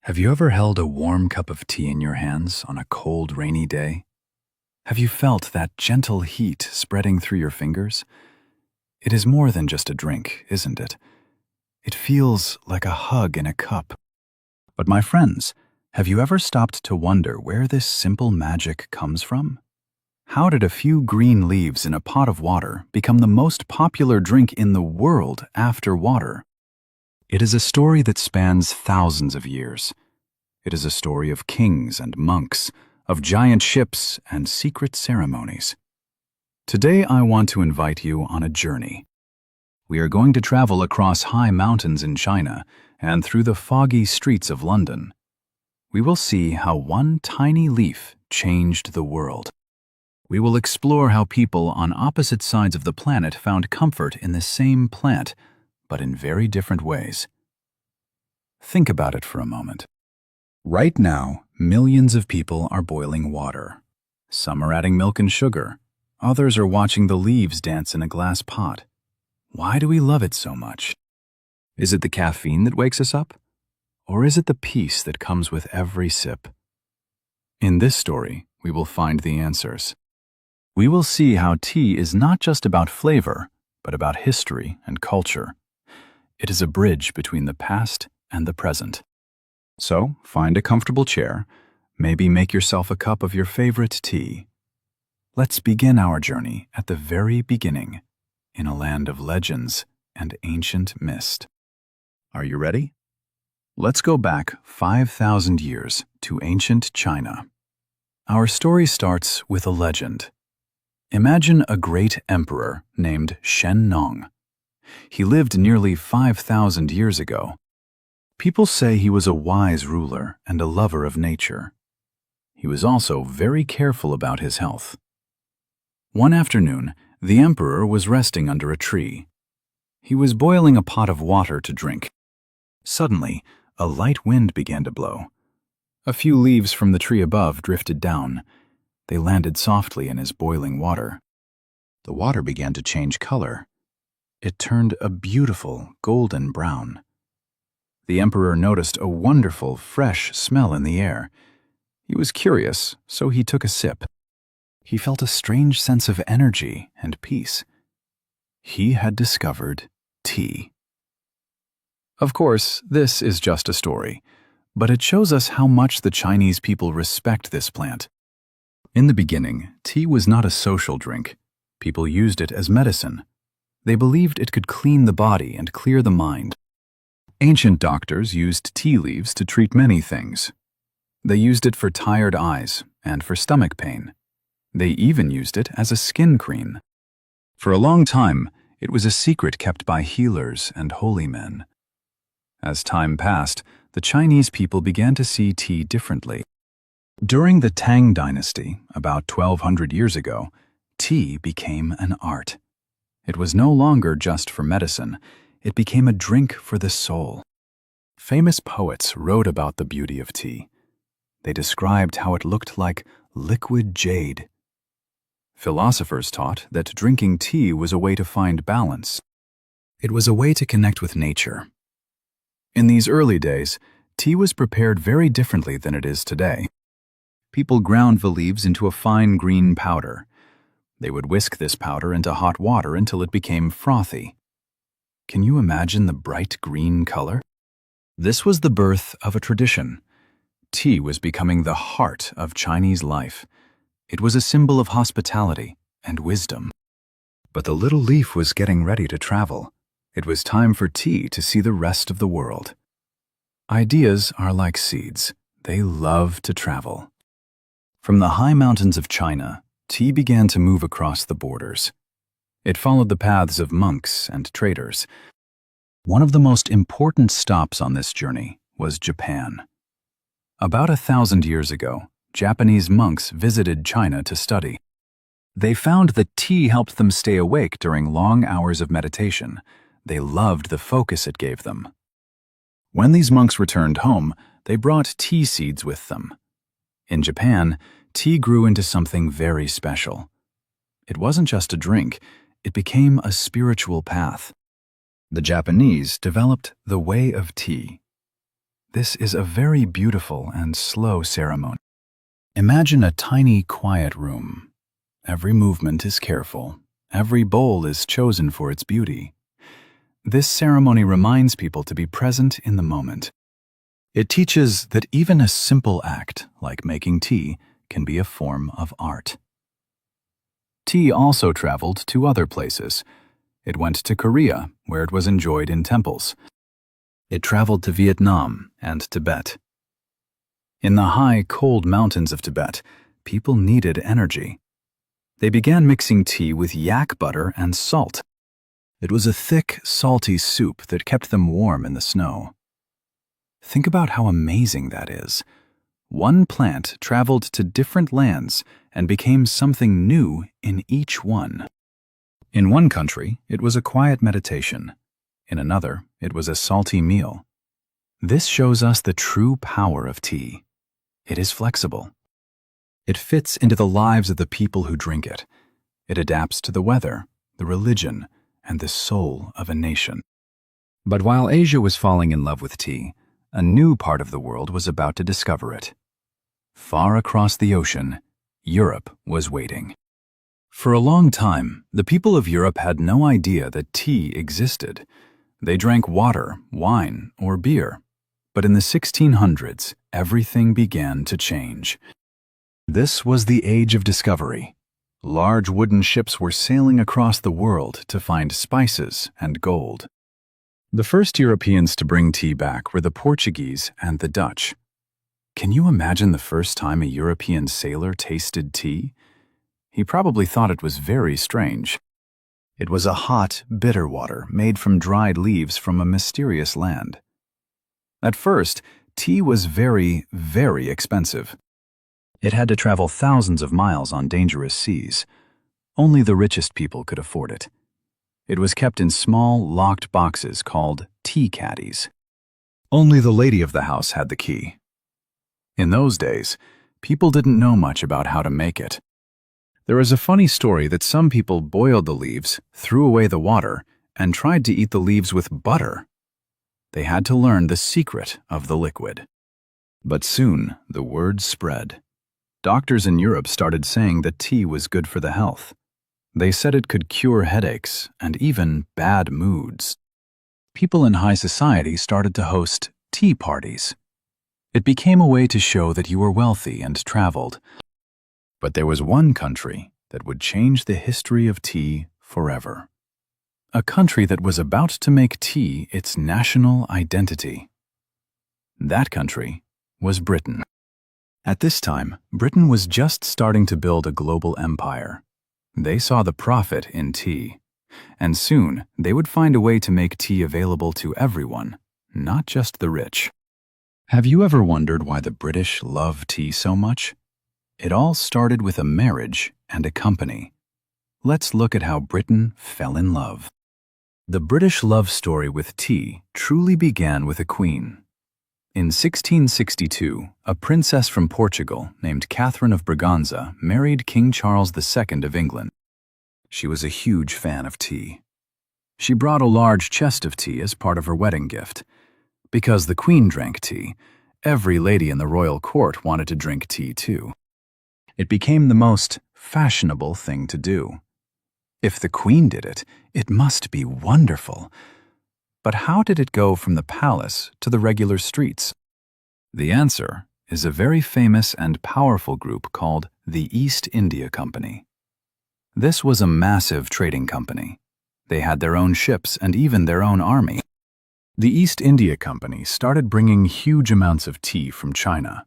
Have you ever held a warm cup of tea in your hands on a cold, rainy day? Have you felt that gentle heat spreading through your fingers? It is more than just a drink, isn't it? It feels like a hug in a cup. But my friends, have you ever stopped to wonder where this simple magic comes from? How did a few green leaves in a pot of water become the most popular drink in the world after water? It is a story that spans thousands of years. It is a story of kings and monks, of giant ships and secret ceremonies. Today I want to invite you on a journey. We are going to travel across high mountains in China and through the foggy streets of London. We will see how one tiny leaf changed the world. We will explore how people on opposite sides of the planet found comfort in the same plant, but in very different ways. Think about it for a moment. Right now, millions of people are boiling water. Some are adding milk and sugar. Others are watching the leaves dance in a glass pot. Why do we love it so much? Is it the caffeine that wakes us up? Or is it the peace that comes with every sip? In this story, we will find the answers. We will see how tea is not just about flavor, but about history and culture. It is a bridge between the past and the present. So, find a comfortable chair, maybe make yourself a cup of your favorite tea. Let's begin our journey at the very beginning, in a land of legends and ancient mist. Are you ready? Let's go back 5,000 years to ancient China. Our story starts with a legend. Imagine a great emperor named Shen Nong. He lived nearly 5,000 years ago. People say he was a wise ruler and a lover of nature. He was also very careful about his health. One afternoon, the emperor was resting under a tree. He was boiling a pot of water to drink. Suddenly, a light wind began to blow. A few leaves from the tree above drifted down. They landed softly in his boiling water. The water began to change color. It turned a beautiful golden brown. The emperor noticed a wonderful, fresh smell in the air. He was curious, so he took a sip. He felt a strange sense of energy and peace. He had discovered tea. Of course, this is just a story, but it shows us how much the Chinese people respect this plant. In the beginning, tea was not a social drink. People used it as medicine. They believed it could clean the body and clear the mind. Ancient doctors used tea leaves to treat many things. They used it for tired eyes and for stomach pain. They even used it as a skin cream. For a long time, it was a secret kept by healers and holy men. As time passed, the Chinese people began to see tea differently. During the Tang dynasty, about 1,200 years ago, tea became an art. It was no longer just for medicine. It became a drink for the soul. Famous poets wrote about the beauty of tea. They described how it looked like liquid jade. Philosophers taught that drinking tea was a way to find balance. It was a way to connect with nature. In these early days, tea was prepared very differently than it is today. People ground the leaves into a fine green powder. They would whisk this powder into hot water until it became frothy. Can you imagine the bright green color? This was the birth of a tradition. Tea was becoming the heart of Chinese life. It was a symbol of hospitality and wisdom. But the little leaf was getting ready to travel. It was time for tea to see the rest of the world. Ideas are like seeds. They love to travel. From the high mountains of China, tea began to move across the borders. It followed the paths of monks and traders. One of the most important stops on this journey was Japan. About 1,000 years ago, Japanese monks visited China to study. They found that tea helped them stay awake during long hours of meditation. They loved the focus it gave them. When these monks returned home, they brought tea seeds with them. In Japan, tea grew into something very special. It wasn't just a drink. It became a spiritual path. The Japanese developed the way of tea. This is a very beautiful and slow ceremony. Imagine a tiny, quiet room. Every movement is careful. Every bowl is chosen for its beauty. This ceremony reminds people to be present in the moment. It teaches that even a simple act, like making tea, can be a form of art. Tea also traveled to other places. It went to Korea, where it was enjoyed in temples. It traveled to Vietnam and Tibet. In the high, cold mountains of Tibet, people needed energy. They began mixing tea with yak butter and salt. It was a thick, salty soup that kept them warm in the snow. Think about how amazing that is. One plant traveled to different lands and became something new in each one. In one country, it was a quiet meditation. In another, it was a salty meal. This shows us the true power of tea. It is flexible. It fits into the lives of the people who drink it. It adapts to the weather, the religion, and the soul of a nation. But while Asia was falling in love with tea, a new part of the world was about to discover it. Far across the ocean, Europe was waiting. For a long time, the people of Europe had no idea that tea existed. They drank water, wine, or beer. But in the 1600s, everything began to change. This was the age of discovery. Large wooden ships were sailing across the world to find spices and gold. The first Europeans to bring tea back were the Portuguese and the Dutch. Can you imagine the first time a European sailor tasted tea? He probably thought it was very strange. It was a hot, bitter water made from dried leaves from a mysterious land. At first, tea was very, very expensive. It had to travel thousands of miles on dangerous seas. Only the richest people could afford it. It was kept in small, locked boxes called tea caddies. Only the lady of the house had the key. In those days, people didn't know much about how to make it. There is a funny story that some people boiled the leaves, threw away the water, and tried to eat the leaves with butter. They had to learn the secret of the liquid. But soon, the word spread. Doctors in Europe started saying that tea was good for the health. They said it could cure headaches and even bad moods. People in high society started to host tea parties. It became a way to show that you were wealthy and traveled. But there was one country that would change the history of tea forever. A country that was about to make tea its national identity. That country was Britain. At this time, Britain was just starting to build a global empire. They saw the profit in tea, and soon they would find a way to make tea available to everyone, not just the rich. Have you ever wondered why the British love tea so much? It all started with a marriage and a company. Let's look at how Britain fell in love. The British love story with tea truly began with a queen. In 1662, a princess from Portugal named Catherine of Braganza married King Charles II of England. She was a huge fan of tea. She brought a large chest of tea as part of her wedding gift. Because the queen drank tea, every lady in the royal court wanted to drink tea too. It became the most fashionable thing to do. If the queen did it, it must be wonderful. But how did it go from the palace to the regular streets? The answer is a very famous and powerful group called the East India Company. This was a massive trading company. They had their own ships and even their own army. The East India Company started bringing huge amounts of tea from China.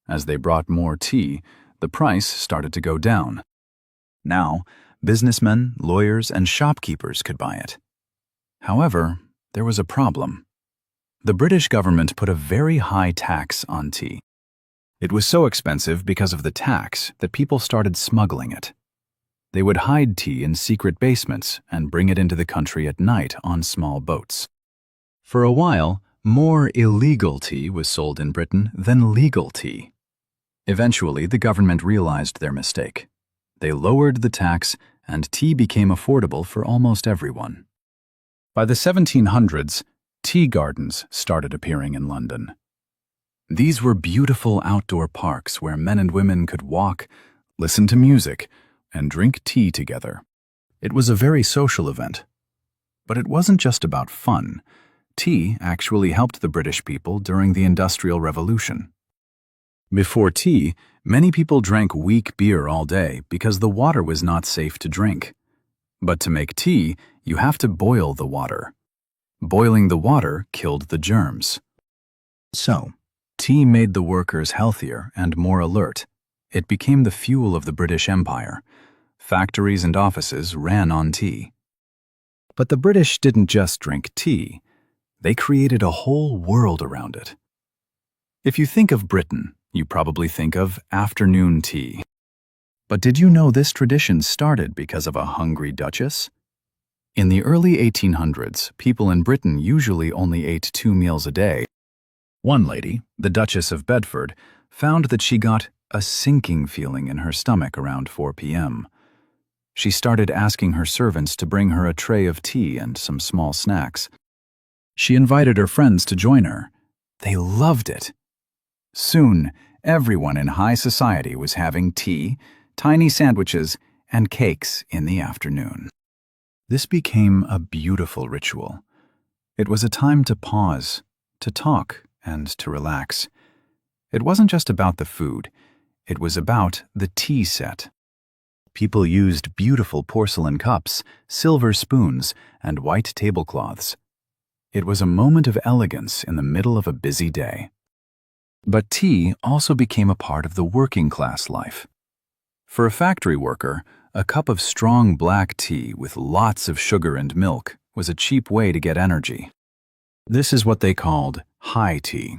As they brought more tea, the price started to go down. Now, businessmen, lawyers, and shopkeepers could buy it. However, there was a problem. The British government put a very high tax on tea. It was so expensive because of the tax that people started smuggling it. They would hide tea in secret basements and bring it into the country at night on small boats. For a while, more illegal tea was sold in Britain than legal tea. Eventually, the government realized their mistake. They lowered the tax, and tea became affordable for almost everyone. By the 1700s, tea gardens started appearing in London. These were beautiful outdoor parks where men and women could walk, listen to music, and drink tea together. It was a very social event. But it wasn't just about fun. Tea actually helped the British people during the Industrial Revolution. Before tea, many people drank weak beer all day because the water was not safe to drink. But to make tea, you have to boil the water. Boiling the water killed the germs. So, tea made the workers healthier and more alert. It became the fuel of the British Empire. Factories and offices ran on tea. But the British didn't just drink tea. They created a whole world around it. If you think of Britain, you probably think of afternoon tea. But did you know this tradition started because of a hungry duchess? In the early 1800s, people in Britain usually only ate 2 meals a day. One lady, the Duchess of Bedford, found that she got a sinking feeling in her stomach around 4 p.m. She started asking her servants to bring her a tray of tea and some small snacks. She invited her friends to join her. They loved it. Soon, everyone in high society was having tea, tiny sandwiches, and cakes in the afternoon. This became a beautiful ritual. It was a time to pause, to talk, and to relax. It wasn't just about the food. It was about the tea set. People used beautiful porcelain cups, silver spoons, and white tablecloths. It was a moment of elegance in the middle of a busy day. But tea also became a part of the working class life. For a factory worker, a cup of strong black tea with lots of sugar and milk was a cheap way to get energy. This is what they called high tea.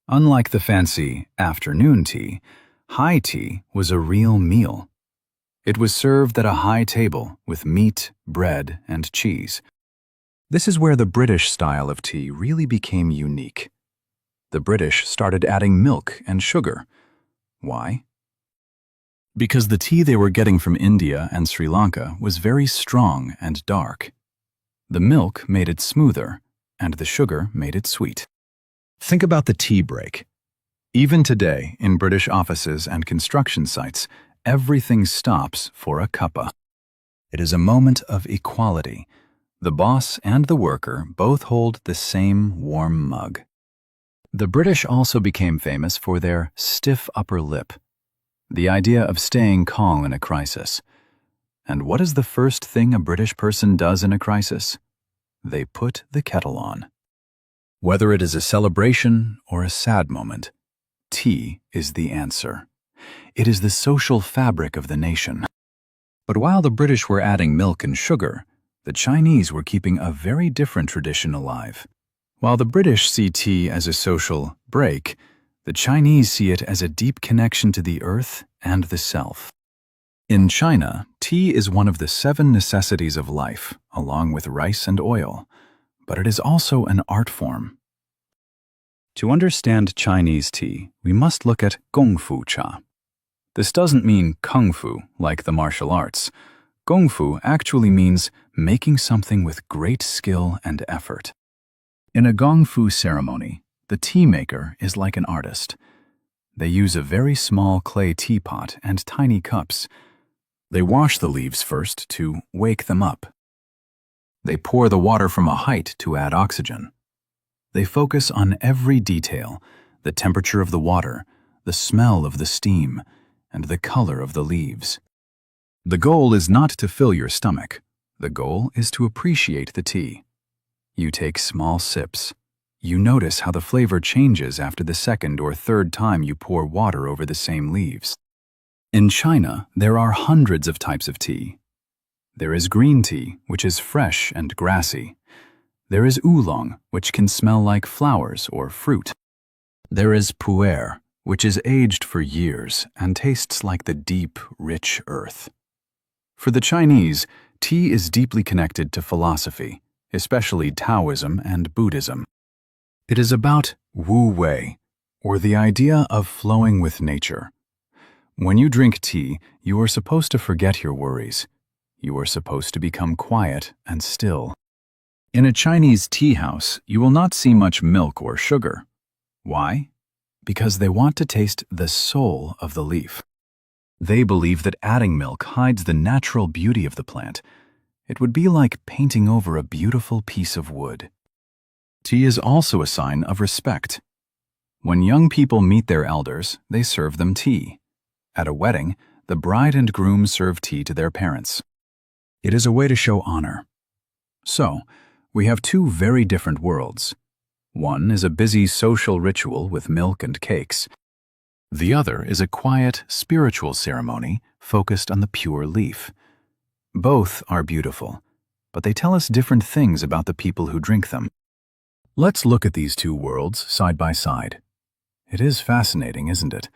Unlike the fancy afternoon tea, high tea was a real meal. It was served at a high table with meat, bread, and cheese. This is where the British style of tea really became unique. The British started adding milk and sugar. Why? Because the tea they were getting from India and Sri Lanka was very strong and dark. The milk made it smoother, and the sugar made it sweet. Think about the tea break. Even today, in British offices and construction sites, everything stops for a cuppa. It is a moment of equality. The boss and the worker both hold the same warm mug. The British also became famous for their stiff upper lip, the idea of staying calm in a crisis. And what is the first thing a British person does in a crisis? They put the kettle on. Whether it is a celebration or a sad moment, tea is the answer. It is the social fabric of the nation. But while the British were adding milk and sugar, the Chinese were keeping a very different tradition alive. While the British see tea as a social break, the Chinese see it as a deep connection to the earth and the self. In China, tea is one of the 7 necessities of life, along with rice and oil, but it is also an art form. To understand Chinese tea, we must look at Gong Fu cha. This doesn't mean kung fu, like the martial arts. Gong Fu actually means making something with great skill and effort. In a Gong Fu ceremony, the tea maker is like an artist. They use a very small clay teapot and tiny cups. They wash the leaves first to wake them up. They pour the water from a height to add oxygen. They focus on every detail, the temperature of the water, the smell of the steam, and the color of the leaves. The goal is not to fill your stomach. The goal is to appreciate the tea. You take small sips. You notice how the flavor changes after the second or third time you pour water over the same leaves. In China, there are hundreds of types of tea. There is green tea, which is fresh and grassy. There is oolong, which can smell like flowers or fruit. There is pu'er, which is aged for years and tastes like the deep, rich earth. For the Chinese, tea is deeply connected to philosophy, especially Taoism and Buddhism. It is about wu wei, or the idea of flowing with nature. When you drink tea, you are supposed to forget your worries. You are supposed to become quiet and still. In a Chinese tea house, you will not see much milk or sugar. Why? because they want to taste the soul of the leaf. They believe that adding milk hides the natural beauty of the plant. It would be like painting over a beautiful piece of wood. Tea is also a sign of respect. When young people meet their elders, they serve them tea. At a wedding, the bride and groom serve tea to their parents. It is a way to show honor. So, we have two very different worlds. One is a busy social ritual with milk and cakes. The other is a quiet, spiritual ceremony focused on the pure leaf. Both are beautiful, but they tell us different things about the people who drink them. Let's look at these two worlds side by side. It is fascinating, isn't it?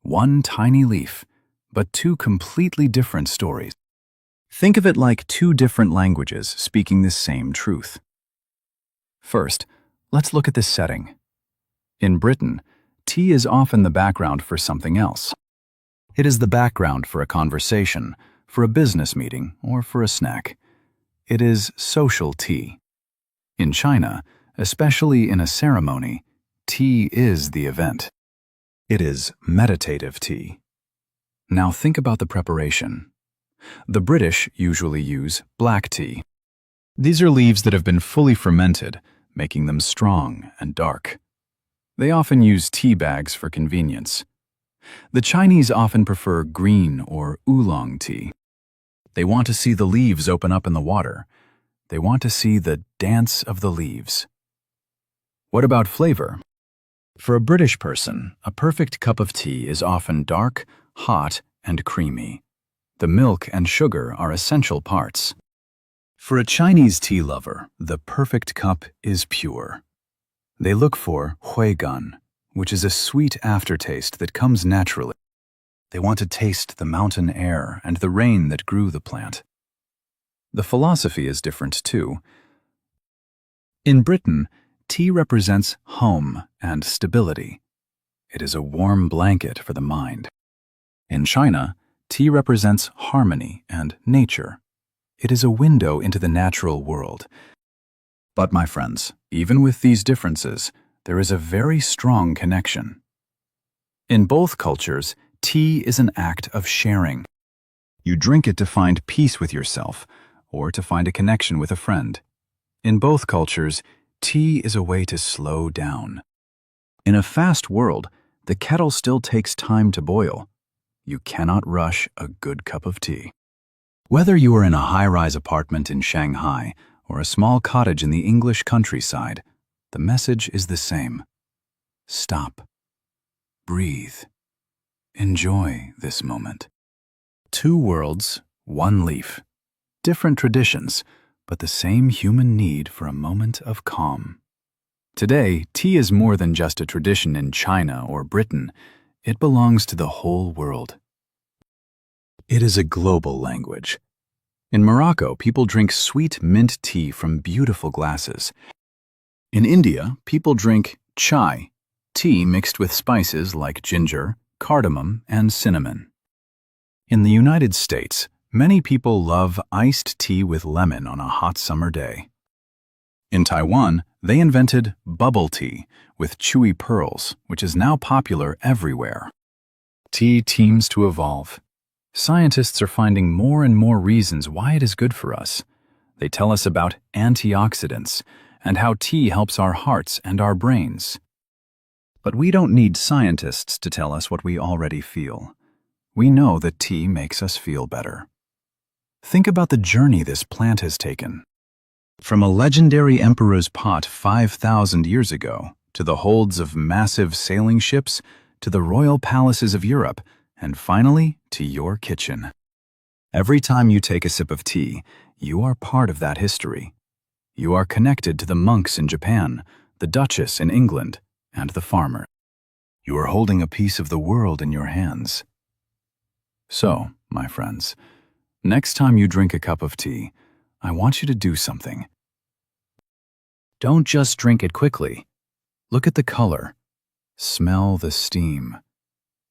One tiny leaf, but two completely different stories. Think of it like two different languages speaking the same truth. First, let's look at this setting. In Britain, tea is often the background for something else. It is the background for a conversation, for a business meeting, or for a snack. It is social tea. In China, especially in a ceremony, tea is the event. It is meditative tea. Now think about the preparation. The British usually use black tea. These are leaves that have been fully fermented, making them strong and dark. They often use tea bags for convenience. The Chinese often prefer green or oolong tea. They want to see the leaves open up in the water. They want to see the dance of the leaves. What about flavor? For a British person, a perfect cup of tea is often dark, hot, and creamy. The milk and sugar are essential parts. For a Chinese tea lover, the perfect cup is pure. They look for huigan, which is a sweet aftertaste that comes naturally. They want to taste the mountain air and the rain that grew the plant. The philosophy is different too. In Britain, tea represents home and stability. It is a warm blanket for the mind. In China, tea represents harmony and nature. It is a window into the natural world. But my friends, even with these differences, there is a very strong connection. In both cultures, tea is an act of sharing. You drink it to find peace with yourself or to find a connection with a friend. In both cultures, tea is a way to slow down. In a fast world, the kettle still takes time to boil. You cannot rush a good cup of tea. Whether you are in a high-rise apartment in Shanghai or a small cottage in the English countryside, the message is the same. Stop. Breathe. Enjoy this moment. Two worlds, one leaf. Different traditions, but the same human need for a moment of calm. Today, tea is more than just a tradition in China or Britain. It belongs to the whole world. It is a global language. In Morocco, people drink sweet mint tea from beautiful glasses. In India, people drink chai, tea mixed with spices like ginger, cardamom, and cinnamon. In the United States, many people love iced tea with lemon on a hot summer day. In Taiwan, they invented bubble tea with chewy pearls, which is now popular everywhere. Tea seems to evolve. Scientists are finding more and more reasons why it is good for us. They tell us about antioxidants and how tea helps our hearts and our brains. But we don't need scientists to tell us what we already feel. We know that tea makes us feel better. Think about the journey this plant has taken. From a legendary emperor's pot 5,000 years ago, to the holds of massive sailing ships, to the royal palaces of Europe, and finally, to your kitchen. Every time you take a sip of tea, you are part of that history. You are connected to the monks in Japan, the duchess in England, and the farmer. You are holding a piece of the world in your hands. So, my friends, next time you drink a cup of tea, I want you to do something. Don't just drink it quickly. Look at the color. Smell the steam.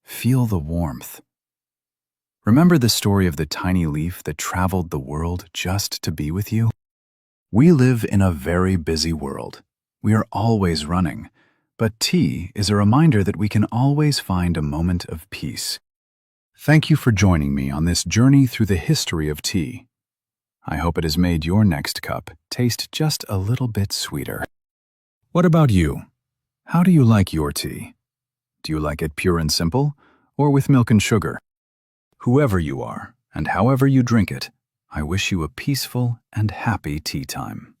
Feel the warmth. Remember the story of the tiny leaf that traveled the world just to be with you? We live in a very busy world. We are always running. But tea is a reminder that we can always find a moment of peace. Thank you for joining me on this journey through the history of tea. I hope it has made your next cup taste just a little bit sweeter. What about you? How do you like your tea? Do you like it pure and simple, or with milk and sugar? Whoever you are, and however you drink it, I wish you a peaceful and happy tea time.